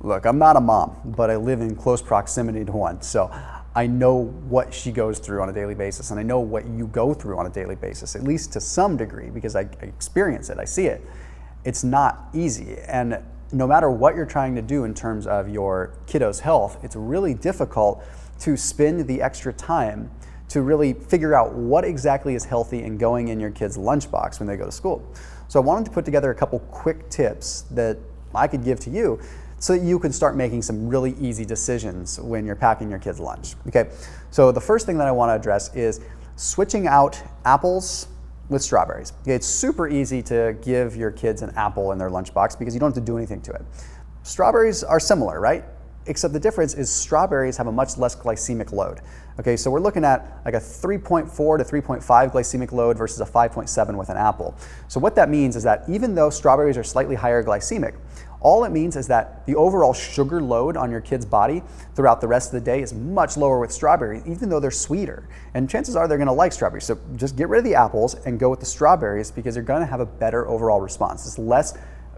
Look, I'm not a mom, but I live in close proximity to one. So I know what she goes through on a daily basis, and I know what you go through on a daily basis, at least to some degree, because I experience it, I see it. It's not easy. And no matter what you're trying to do in terms of your kiddo's health, it's really difficult to spend the extra time to really figure out what exactly is healthy and going in your kid's lunchbox when they go to school. So I wanted to put together a couple quick tips that I could give to you so that you can start making some really easy decisions when you're packing your kid's lunch. Okay, so the first thing that I want to address is switching out apples with strawberries. Okay, it's super easy to give your kids an apple in their lunchbox because you don't have to do anything to it. Strawberries are similar, right? Except the difference is strawberries have a much less glycemic load. Okay, so we're looking at like a 3.4 to 3.5 glycemic load versus a 5.7 with an apple. So what that means is that even though strawberries are slightly higher glycemic, all it means is that the overall sugar load on your kid's body throughout the rest of the day is much lower with strawberries, even though they're sweeter. And chances are they're gonna like strawberries. So just get rid of the apples and go with the strawberries because you're gonna have a better overall response. It's less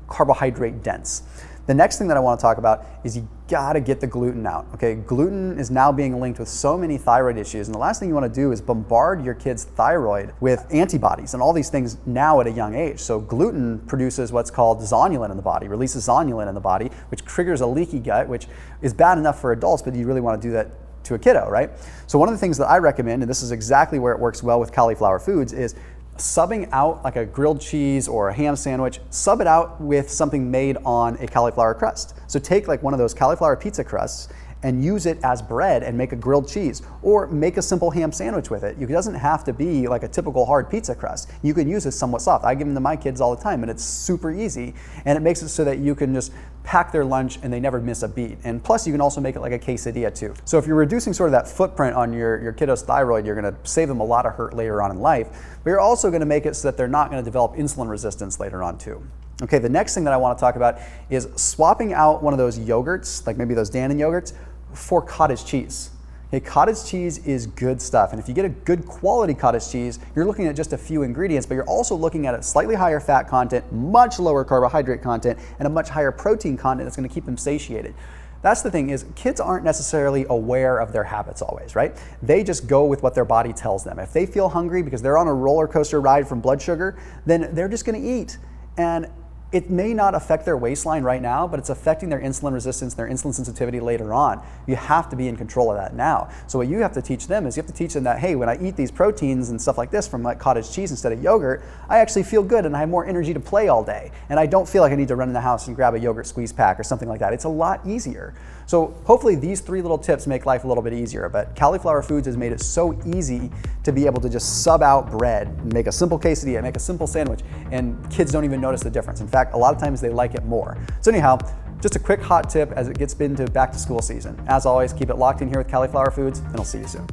carbohydrate dense. The next thing that I want to talk about is you gotta get the gluten out, okay? Gluten is now being linked with so many thyroid issues, and the last thing you want to do is bombard your kid's thyroid with antibodies and all these things now at a young age. So gluten produces what's called zonulin in the body, releases zonulin in the body, which triggers a leaky gut, which is bad enough for adults, but you really want to do that to a kiddo, right? So one of the things that I recommend, and this is exactly where it works well with Cauliflower foods, is subbing out like a grilled cheese or a ham sandwich, sub it out with something made on a cauliflower crust. So take like one of those cauliflower pizza crusts and use it as bread and make a grilled cheese, or make a simple ham sandwich with it. It doesn't have to be like a typical hard pizza crust. You can use it somewhat soft. I give them to my kids all the time, and it's super easy, and it makes it so that you can just pack their lunch and they never miss a beat. And plus you can also make it like a quesadilla too. So if you're reducing sort of that footprint on your kiddo's thyroid, you're gonna save them a lot of hurt later on in life, but you're also gonna make it so that they're not gonna develop insulin resistance later on too. Okay, the next thing that I wanna talk about is swapping out one of those yogurts, like maybe those Dannon yogurts, for cottage cheese. Okay, cottage cheese is good stuff, and if you get a good quality cottage cheese, you're looking at just a few ingredients, but you're also looking at a slightly higher fat content, much lower carbohydrate content, and a much higher protein content that's gonna keep them satiated. That's the thing, is kids aren't necessarily aware of their habits always, right? They just go with what their body tells them. If they feel hungry because they're on a roller coaster ride from blood sugar, then they're just gonna eat. And it may not affect their waistline right now, but it's affecting their insulin resistance, their insulin sensitivity later on. You have to be in control of that now. So what you have to teach them is you have to teach them that, hey, when I eat these proteins and stuff like this from like cottage cheese instead of yogurt, I actually feel good and I have more energy to play all day. And I don't feel like I need to run in the house and grab a yogurt squeeze pack or something like that. It's a lot easier. So hopefully these 3 little tips make life a little bit easier, but Cauliflower Foods has made it so easy to be able to just sub out bread, make a simple quesadilla, make a simple sandwich, and kids don't even notice the difference. In fact, a lot of times they like it more. So anyhow, just a quick hot tip as it gets into back to school season. As always, keep it locked in here with Cauliflower Foods, and I'll see you soon.